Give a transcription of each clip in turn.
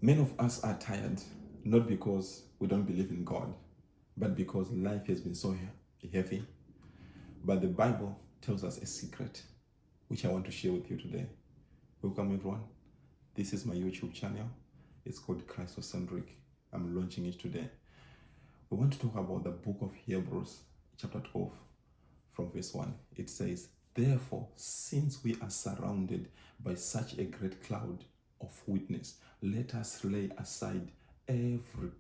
Many of us are tired, not because we don't believe in God, but because life has been so heavy. But the Bible tells us a secret, which I want to share with you today. Welcome, everyone. This is my YouTube channel. It's called Christ or Sandrick. I'm launching it today. We want to talk about the book of Hebrews, chapter 12, from verse 1. It says, "Therefore, since we are surrounded by such a great cloud of witness, let us lay aside every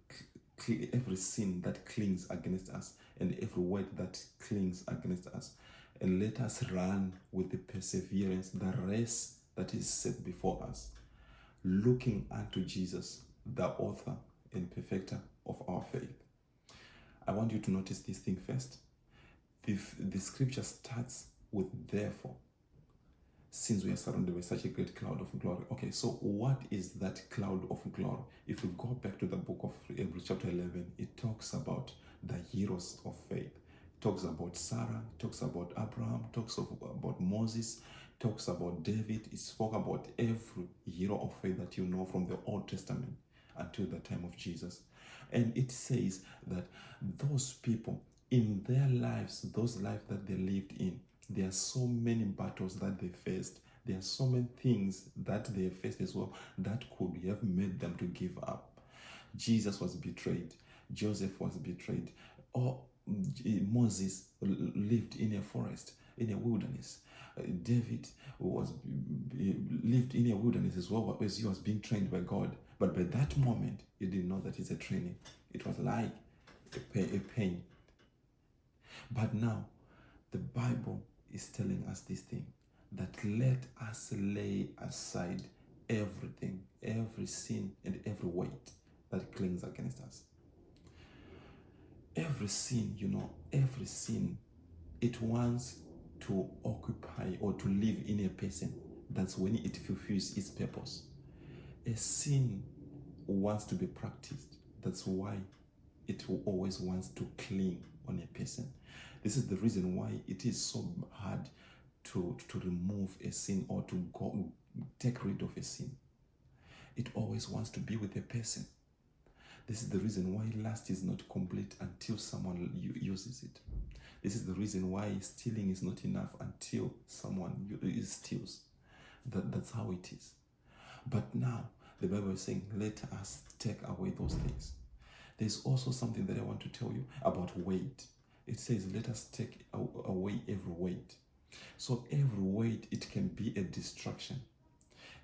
sin that clings against us and every weight that clings against us, and let us run with the perseverance the race that is set before us, looking unto Jesus, the author and perfecter of our faith." I want you to notice this thing first. The scripture starts with "therefore, since we are surrounded by such a great cloud of glory." Okay, so what is that cloud of glory? If we go back to the book of Hebrews chapter 11, it talks about the heroes of faith. It talks about Sarah, it talks about Abraham, it talks about Moses, it talks about David. It spoke about every hero of faith that you know from the Old Testament until the time of Jesus. And it says that those people, in their lives, those lives that they lived in, there are so many battles that they faced. There are so many things that they faced as well that could have made them to give up. Jesus was betrayed. Joseph was betrayed. Or Moses lived in a forest, in a wilderness. David lived in a wilderness as well as he was being trained by God. But by that moment, he didn't know that it's a training. It was like a pain. But now, the Bible is telling us this thing, that let us lay aside everything, every sin and every weight that clings against us. Every sin, every sin, it wants to occupy or to live in a person. That's when it fulfills its purpose. A sin wants to be practiced. That's why it always wants to cling on a person. This is the reason why it is so hard to remove a sin or to take rid of a sin. It always wants to be with a person. This is the reason why lust is not complete until someone uses it. This is the reason why stealing is not enough until someone steals. That's how it is. But now, the Bible is saying, let us take away those things. There's also something that I want to tell you about weight. It says, let us take away every weight. So every weight, it can be a distraction.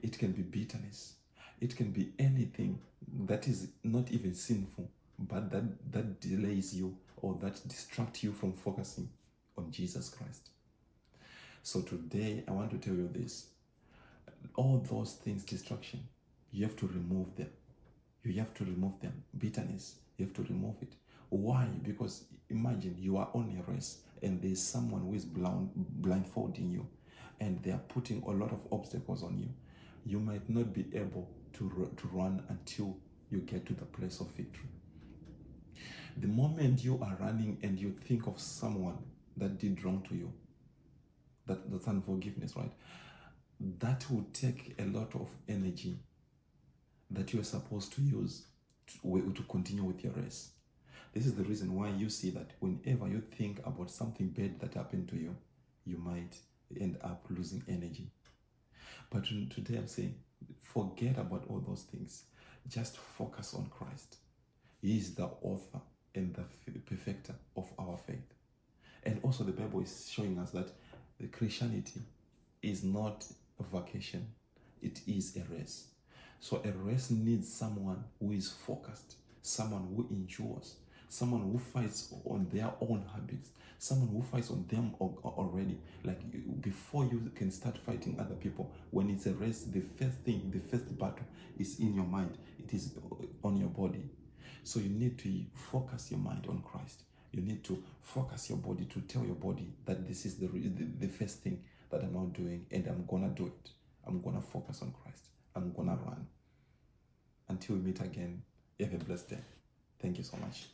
It can be bitterness. It can be anything that is not even sinful, but that delays you or that distracts you from focusing on Jesus Christ. So today, I want to tell you this. All those things, distraction, you have to remove them. You have to remove them. Bitterness, you have to remove it. Why? Because imagine you are on a race and there's someone who is blindfolding you and they are putting a lot of obstacles on you. You might not be able to run until you get to the place of victory. The moment you are running and you think of someone that did wrong to you, that's unforgiveness, right? That will take a lot of energy that you are supposed to use to continue with your race. This is the reason why you see that whenever you think about something bad that happened to you, you might end up losing energy. But today I'm saying, forget about all those things. Just focus on Christ. He is the author and the perfecter of our faith. And also the Bible is showing us that the Christianity is not a vacation. It is a race. So a race needs someone who is focused, someone who endures, someone who fights on their own habits, someone who fights on them already. Like before you can start fighting other people, when it's a race, the first battle is in your mind. It is on your body. So you need to focus your mind on Christ. You need to focus your body to tell your body that this is the first thing that I'm now doing, and I'm gonna do it. I'm gonna focus on Christ. I'm gonna run. Until we meet again, have a blessed day. Thank you so much.